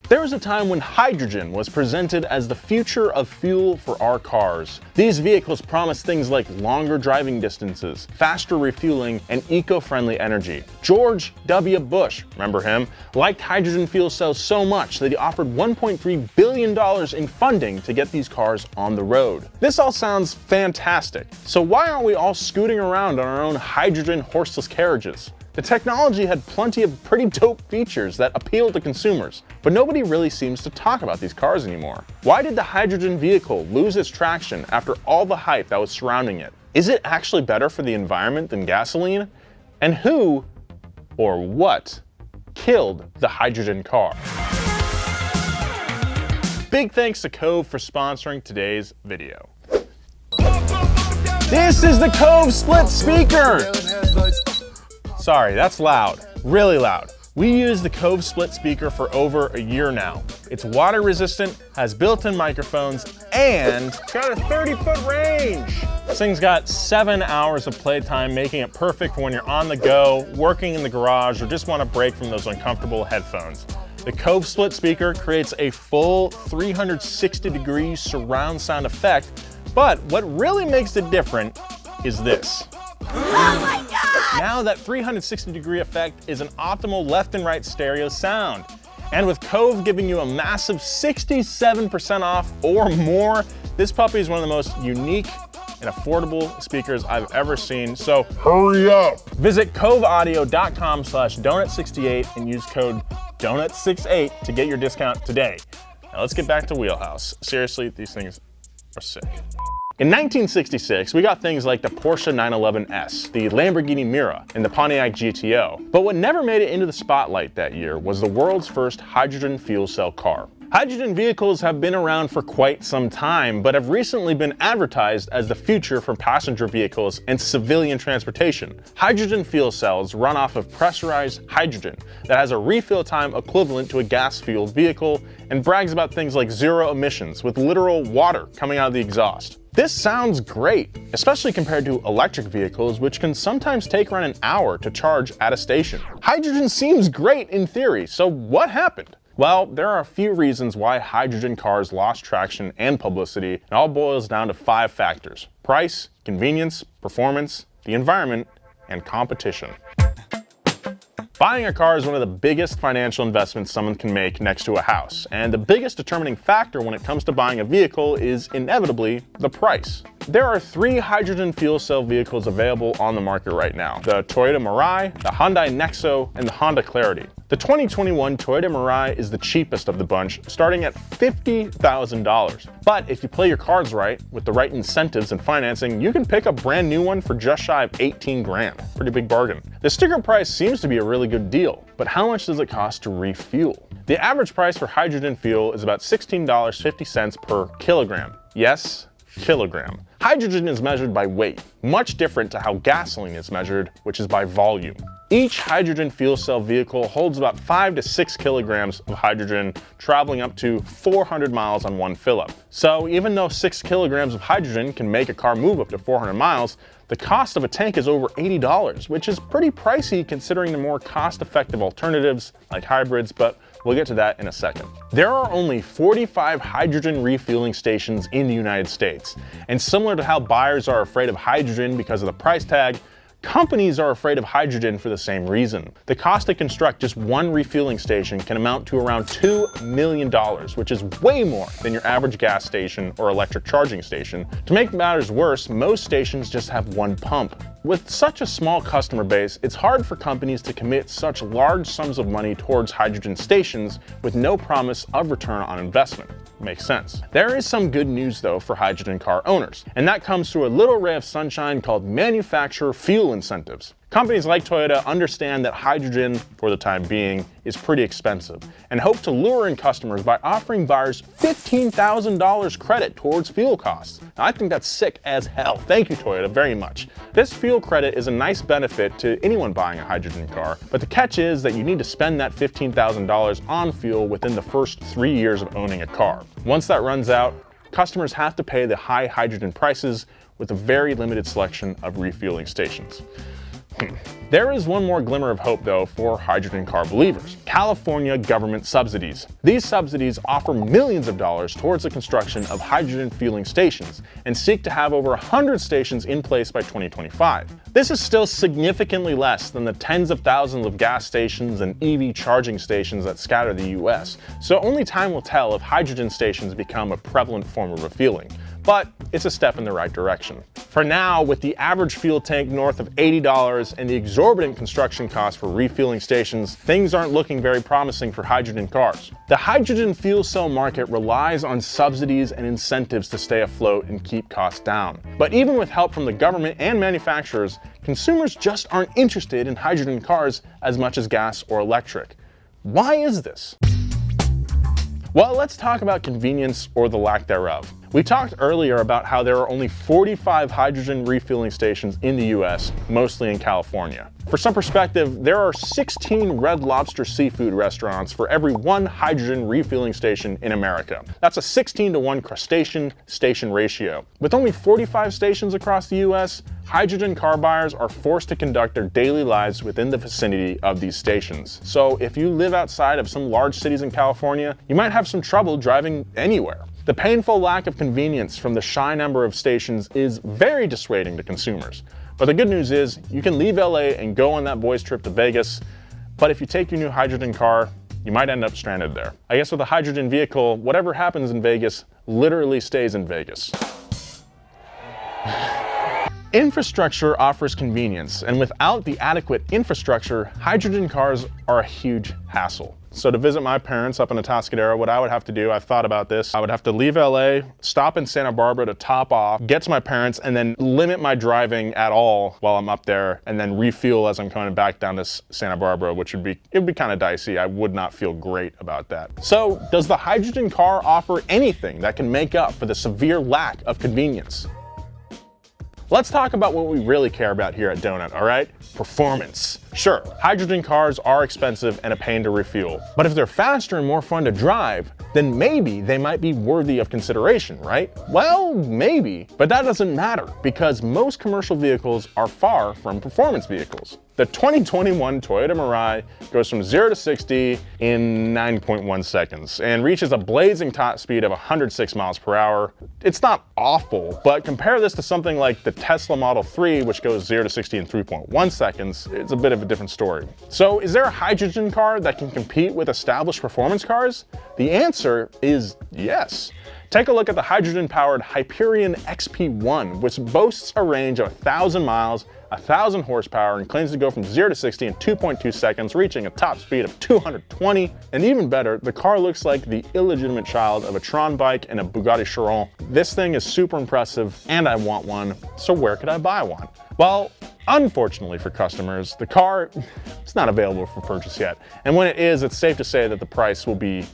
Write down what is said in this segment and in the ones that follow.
There was a time when hydrogen was presented as the future of fuel for our cars. These vehicles promised things like longer driving distances, faster refueling, and eco-friendly energy. George W. Bush, remember him, liked hydrogen fuel cells so much that he offered $1.3 billion in funding to get these cars on the road. This all sounds fantastic. So why aren't we all scooting around on our own hydrogen horseless carriages? The technology had plenty of pretty dope features that appealed to consumers, but nobody really seems to talk about these cars anymore. Why did the hydrogen vehicle lose its traction after all the hype that was surrounding it? Is it actually better for the environment than gasoline? And who, or what, killed the hydrogen car? Big thanks to Cove for sponsoring today's video. This is the Cove Split Speaker! Sorry, that's loud, really loud. We use the Cove Split speaker for over a year now. It's water resistant, has built-in microphones, and got a 30-foot range. This thing's got 7 hours of playtime, making it perfect for when you're on the go, working in the garage, or just want to break from those uncomfortable headphones. The Cove Split speaker creates a full 360-degree surround sound effect, but what really makes it different is this. Oh my God! Now that 360-degree effect is an optimal left and right stereo sound. And with Cove giving you a massive 67% off or more, this puppy is one of the most unique and affordable speakers I've ever seen, so hurry up! Visit coveaudio.com/donut68 and use code donut68 to get your discount today. Now let's get back to Wheelhouse. Seriously, these things are sick. In 1966, we got things like the Porsche 911S, the Lamborghini Miura, and the Pontiac GTO. But what never made it into the spotlight that year was the world's first hydrogen fuel cell car. Hydrogen vehicles have been around for quite some time, but have recently been advertised as the future for passenger vehicles and civilian transportation. Hydrogen fuel cells run off of pressurized hydrogen that has a refill time equivalent to a gas-fueled vehicle and brags about things like zero emissions with literal water coming out of the exhaust. This sounds great, especially compared to electric vehicles, which can sometimes take around an hour to charge at a station. Hydrogen seems great in theory, so what happened? Well, there are a few reasons why hydrogen cars lost traction and publicity. It all boils down to 5 factors: price, convenience, performance, the environment, and competition. Buying a car is one of the biggest financial investments someone can make next to a house, and the biggest determining factor when it comes to buying a vehicle is inevitably the price. There are 3 hydrogen fuel cell vehicles available on the market right now: the Toyota Mirai, the Hyundai Nexo, and the Honda Clarity. The 2021 Toyota Mirai is the cheapest of the bunch, starting at $50,000. But if you play your cards right, with the right incentives and financing, you can pick a brand new one for just shy of 18 grand. Pretty big bargain. The sticker price seems to be a really good deal, but how much does it cost to refuel? The average price for hydrogen fuel is about $16.50 per kilogram. Yes, kilogram. Hydrogen is measured by weight, much different to how gasoline is measured, which is by volume. Each hydrogen fuel cell vehicle holds about 5 to 6 kilograms of hydrogen, traveling up to 400 miles on one fill-up. So even though 6 kilograms of hydrogen can make a car move up to 400 miles, the cost of a tank is over $80, which is pretty pricey considering the more cost-effective alternatives like hybrids, but we'll get to that in a second. There are only 45 hydrogen refueling stations in the United States, and similar to how buyers are afraid of hydrogen because of the price tag, companies are afraid of hydrogen for the same reason. The cost to construct just one refueling station can amount to around $2 million, which is way more than your average gas station or electric charging station. To make matters worse, most stations just have one pump. With such a small customer base, it's hard for companies to commit such large sums of money towards hydrogen stations with no promise of return on investment. Makes sense. There is some good news though for hydrogen car owners, and that comes through a little ray of sunshine called manufacturer fuel incentives. Companies like Toyota understand that hydrogen, for the time being, is pretty expensive, and hope to lure in customers by offering buyers $15,000 credit towards fuel costs. Now, I think that's sick as hell. Thank you, Toyota, very much. This fuel credit is a nice benefit to anyone buying a hydrogen car, but the catch is that you need to spend that $15,000 on fuel within the first 3 years of owning a car. Once that runs out, customers have to pay the high hydrogen prices with a very limited selection of refueling stations. There is one more glimmer of hope though for hydrogen car believers: California government subsidies. These subsidies offer millions of dollars towards the construction of hydrogen fueling stations and seek to have over 100 stations in place by 2025. This is still significantly less than the tens of thousands of gas stations and EV charging stations that scatter the US, so only time will tell if hydrogen stations become a prevalent form of refueling. But it's a step in the right direction. For now, with the average fuel tank north of $80 and the exorbitant construction costs for refueling stations, things aren't looking very promising for hydrogen cars. The hydrogen fuel cell market relies on subsidies and incentives to stay afloat and keep costs down. But even with help from the government and manufacturers, consumers just aren't interested in hydrogen cars as much as gas or electric. Why is this? Well, let's talk about convenience or the lack thereof. We talked earlier about how there are only 45 hydrogen refueling stations in the US, mostly in California. For some perspective, there are 16 Red Lobster seafood restaurants for every one hydrogen refueling station in America. That's a 16-to-1 crustacean station ratio. With only 45 stations across the US, hydrogen car buyers are forced to conduct their daily lives within the vicinity of these stations. So if you live outside of some large cities in California, you might have some trouble driving anywhere. The painful lack of convenience from the shy number of stations is very dissuading to consumers. But the good news is, you can leave LA and go on that boys trip to Vegas, but if you take your new hydrogen car, you might end up stranded there. I guess with a hydrogen vehicle, whatever happens in Vegas literally stays in Vegas. Infrastructure offers convenience, and without the adequate infrastructure, hydrogen cars are a huge hassle. So to visit my parents up in Atascadero, what I would have to do, I've thought about this, I would have to leave LA, stop in Santa Barbara to top off, get to my parents, and then limit my driving at all while I'm up there, and then refuel as I'm coming back down to Santa Barbara, which would be kind of dicey. I would not feel great about that. So does the hydrogen car offer anything that can make up for the severe lack of convenience? Let's talk about what we really care about here at Donut, all right? Performance. Sure, hydrogen cars are expensive and a pain to refuel, but if they're faster and more fun to drive, then maybe they might be worthy of consideration, right? Well, maybe, but that doesn't matter because most commercial vehicles are far from performance vehicles. The 2021 Toyota Mirai goes from 0 to 60 in 9.1 seconds and reaches a blazing top speed of 106 miles per hour. It's not awful, but compare this to something like the Tesla Model 3, which goes 0 to 60 in 3.1 seconds, it's a bit of a different story. So is there a hydrogen car that can compete with established performance cars? The answer is yes. Take a look at the hydrogen-powered Hyperion XP1, which boasts a range of 1,000 miles, 1,000 horsepower, and claims to go from 0 to 60 in 2.2 seconds, reaching a top speed of 220. And even better, the car looks like the illegitimate child of a Tron bike and a Bugatti Chiron. This thing is super impressive, and I want one, so where could I buy one? Well, unfortunately for customers, the car is not available for purchase yet. And when it is, it's safe to say that the price will be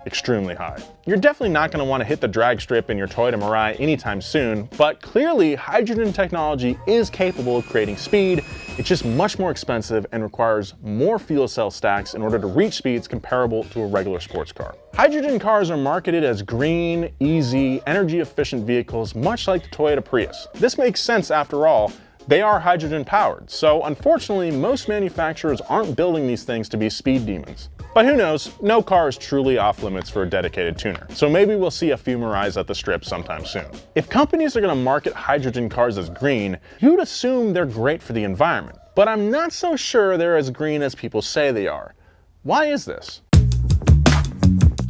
extremely high. You're definitely not going to want to hit the drag strip in your Toyota Mirai anytime soon, but clearly hydrogen technology is capable of creating speed. It's just much more expensive and requires more fuel cell stacks in order to reach speeds comparable to a regular sports car. Hydrogen cars are marketed as green, easy, energy-efficient vehicles, much like the Toyota Prius. This makes sense after all. They are hydrogen powered, so unfortunately most manufacturers aren't building these things to be speed demons. But who knows, no car is truly off limits for a dedicated tuner, so maybe we'll see a few Mirais at the strip sometime soon. If companies are going to market hydrogen cars as green, you'd assume they're great for the environment, but I'm not so sure they're as green as people say they are. Why is this?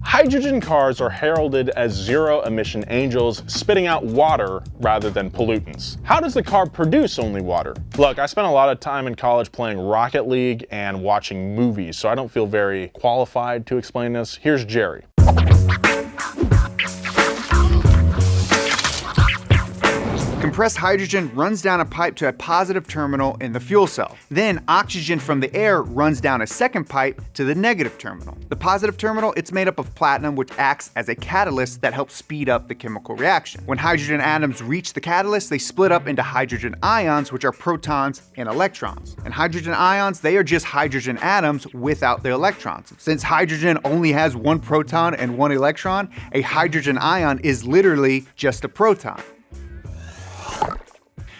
Hydrogen cars are heralded as zero-emission angels, spitting out water rather than pollutants. How does the car produce only water? Look, I spent a lot of time in college playing Rocket League and watching movies, so I don't feel very qualified to explain this. Here's Jerry. Compressed hydrogen runs down a pipe to a positive terminal in the fuel cell. Then oxygen from the air runs down a second pipe to the negative terminal. The positive terminal, it's made up of platinum, which acts as a catalyst that helps speed up the chemical reaction. When hydrogen atoms reach the catalyst, they split up into hydrogen ions, which are protons and electrons. And hydrogen ions, they are just hydrogen atoms without the electrons. Since hydrogen only has one proton and one electron, a hydrogen ion is literally just a proton.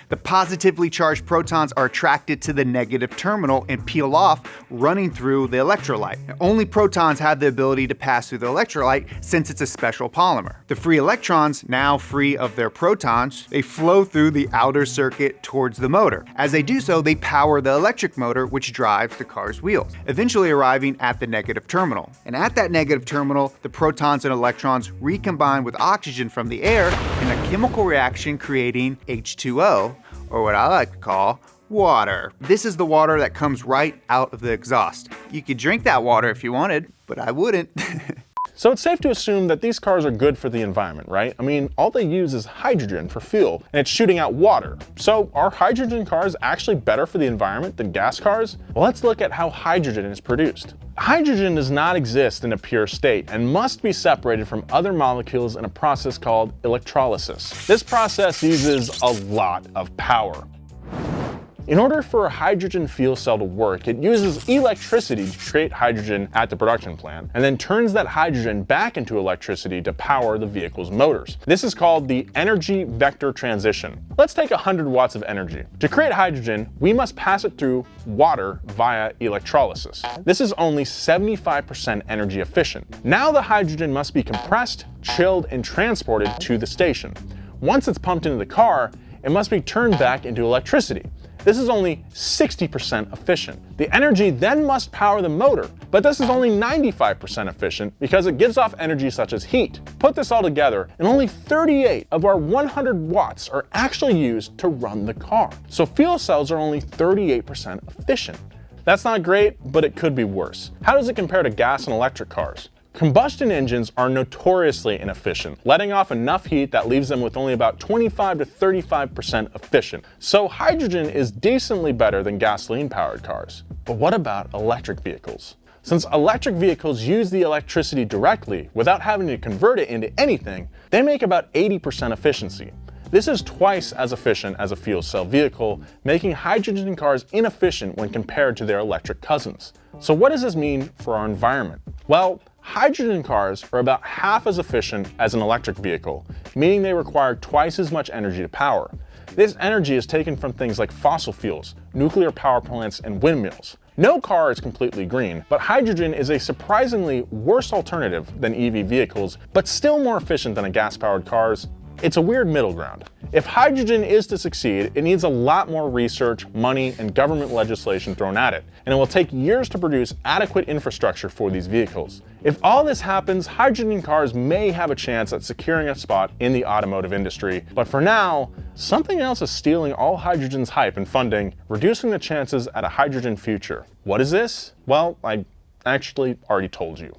The positively charged protons are attracted to the negative terminal and peel off, running through the electrolyte. Only protons have the ability to pass through the electrolyte since it's a special polymer. The free electrons, now free of their protons, they flow through the outer circuit towards the motor. As they do so, they power the electric motor which drives the car's wheels, eventually arriving at the negative terminal. And at that negative terminal, the protons and electrons recombine with oxygen from the air in a chemical reaction creating H2O, or what I like to call water. This is the water that comes right out of the exhaust. You could drink that water if you wanted, but I wouldn't. So it's safe to assume that these cars are good for the environment, right? I mean, all they use is hydrogen for fuel, and it's shooting out water. So are hydrogen cars actually better for the environment than gas cars? Well, let's look at how hydrogen is produced. Hydrogen does not exist in a pure state and must be separated from other molecules in a process called electrolysis. This process uses a lot of power. In order for a hydrogen fuel cell to work, it uses electricity to create hydrogen at the production plant, and then turns that hydrogen back into electricity to power the vehicle's motors. This is called the energy vector transition. Let's take 100 watts of energy. To create hydrogen, we must pass it through water via electrolysis. This is only 75% energy efficient. Now the hydrogen must be compressed, chilled, and transported to the station. Once it's pumped into the car, it must be turned back into electricity. This is only 60% efficient. The energy then must power the motor, but this is only 95% efficient because it gives off energy such as heat. Put this all together, and only 38 of our 100 watts are actually used to run the car. So fuel cells are only 38% efficient. That's not great, but it could be worse. How does it compare to gas and electric cars? Combustion engines are notoriously inefficient, letting off enough heat that leaves them with only about 25 to 35% efficient. So hydrogen is decently better than gasoline-powered cars. But what about electric vehicles? Since electric vehicles use the electricity directly without having to convert it into anything, they make about 80% efficiency. This is twice as efficient as a fuel cell vehicle, making hydrogen cars inefficient when compared to their electric cousins. So what does this mean for our environment? Well, hydrogen cars are about half as efficient as an electric vehicle, meaning they require twice as much energy to power. This energy is taken from things like fossil fuels, nuclear power plants, and windmills. No car is completely green, but hydrogen is a surprisingly worse alternative than EV vehicles, but still more efficient than gas-powered cars. It's a weird middle ground. If hydrogen is to succeed, it needs a lot more research, money, and government legislation thrown at it, and it will take years to produce adequate infrastructure for these vehicles. If all this happens, hydrogen cars may have a chance at securing a spot in the automotive industry, but for now, something else is stealing all hydrogen's hype and funding, reducing the chances at a hydrogen future. What is this? Well, I actually already told you.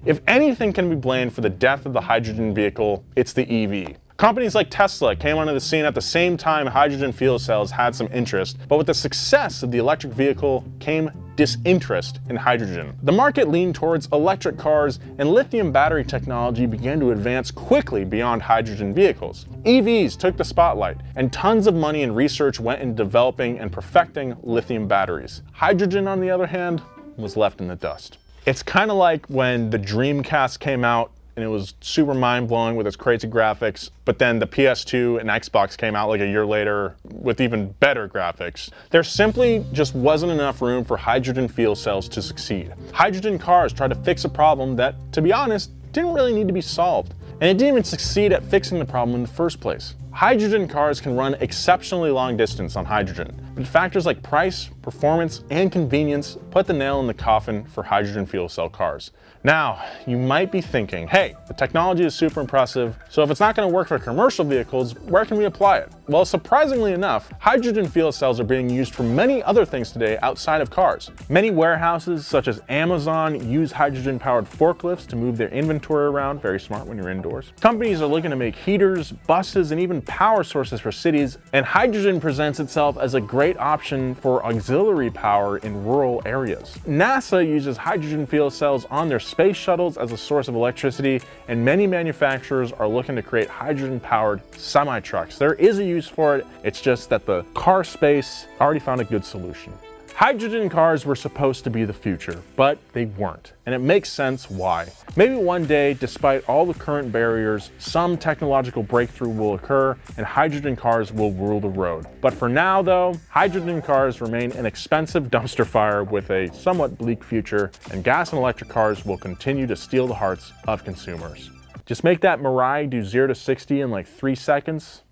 If anything can be blamed for the death of the hydrogen vehicle, it's the EV. Companies like Tesla came onto the scene at the same time hydrogen fuel cells had some interest, but with the success of the electric vehicle came disinterest in hydrogen. The market leaned towards electric cars, and lithium battery technology began to advance quickly beyond hydrogen vehicles. EVs took the spotlight, and tons of money and research went into developing and perfecting lithium batteries. Hydrogen, on the other hand, was left in the dust. It's kind of like when the Dreamcast came out and it was super mind-blowing with its crazy graphics, but then the PS2 and Xbox came out like a year later with even better graphics. There simply just wasn't enough room for hydrogen fuel cells to succeed. Hydrogen cars tried to fix a problem that, to be honest, didn't really need to be solved. And it didn't even succeed at fixing the problem in the first place. Hydrogen cars can run exceptionally long distance on hydrogen, but factors like price, performance, and convenience put the nail in the coffin for hydrogen fuel cell cars. Now, you might be thinking, hey, the technology is super impressive, so if it's not going to work for commercial vehicles, where can we apply it? Well, surprisingly enough, hydrogen fuel cells are being used for many other things today outside of cars. Many warehouses, such as Amazon, use hydrogen-powered forklifts to move their inventory around, very smart when you're indoors. Companies are looking to make heaters, buses, and even power sources for cities, and hydrogen presents itself as a great option for auxiliary power in rural areas. NASA uses hydrogen fuel cells on their space shuttles as a source of electricity, and many manufacturers are looking to create hydrogen-powered semi-trucks. There is a use for it, it's just that the car space already found a good solution. Hydrogen cars were supposed to be the future, but they weren't, and it makes sense why. Maybe one day, despite all the current barriers, some technological breakthrough will occur and hydrogen cars will rule the road. But for now though, hydrogen cars remain an expensive dumpster fire with a somewhat bleak future, and gas and electric cars will continue to steal the hearts of consumers. Just make that Mirai do 0 to 60 in like 3 seconds,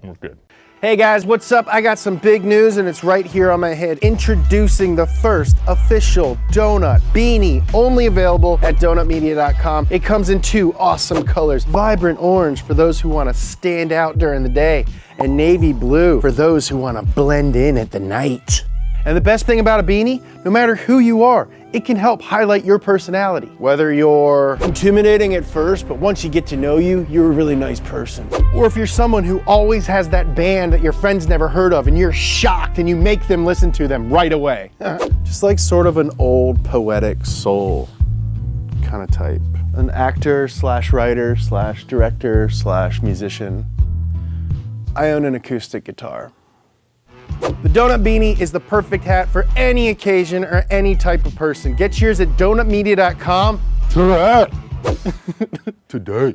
and we're good. Hey guys, what's up? I got some big news and it's right here on my head. Introducing the first official donut beanie, only available at donutmedia.com. It comes in 2 awesome colors, vibrant orange for those who want to stand out during the day, and navy blue for those who want to blend in at the night. And the best thing about a beanie, no matter who you are, it can help highlight your personality. Whether you're intimidating at first, but once you get to know you, you're a really nice person. Or if you're someone who always has that band that your friends never heard of and you're shocked and you make them listen to them right away. Just like sort of an old poetic soul kind of type. An actor slash writer slash director slash musician. I own an acoustic guitar. The donut beanie is the perfect hat for any occasion or any type of person. Get yours at donutmedia.com today.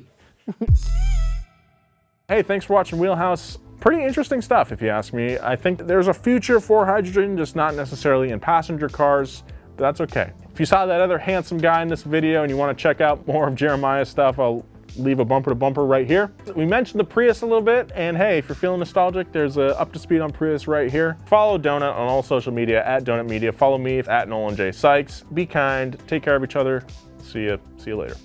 Hey, thanks for watching Wheelhouse. Pretty interesting stuff if you ask me. I think there's a future for hydrogen, just not necessarily in passenger cars, but that's okay. If you saw that other handsome guy in this video and you want to check out more of Jeremiah's stuff, I'll leave a bumper to bumper right here. We mentioned the Prius a little bit, and hey, if you're feeling nostalgic, there's a up to speed on Prius right here. Follow Donut on all social media at Donut Media. Follow me at Nolan J. Sykes. Be kind, take care of each other. See you later.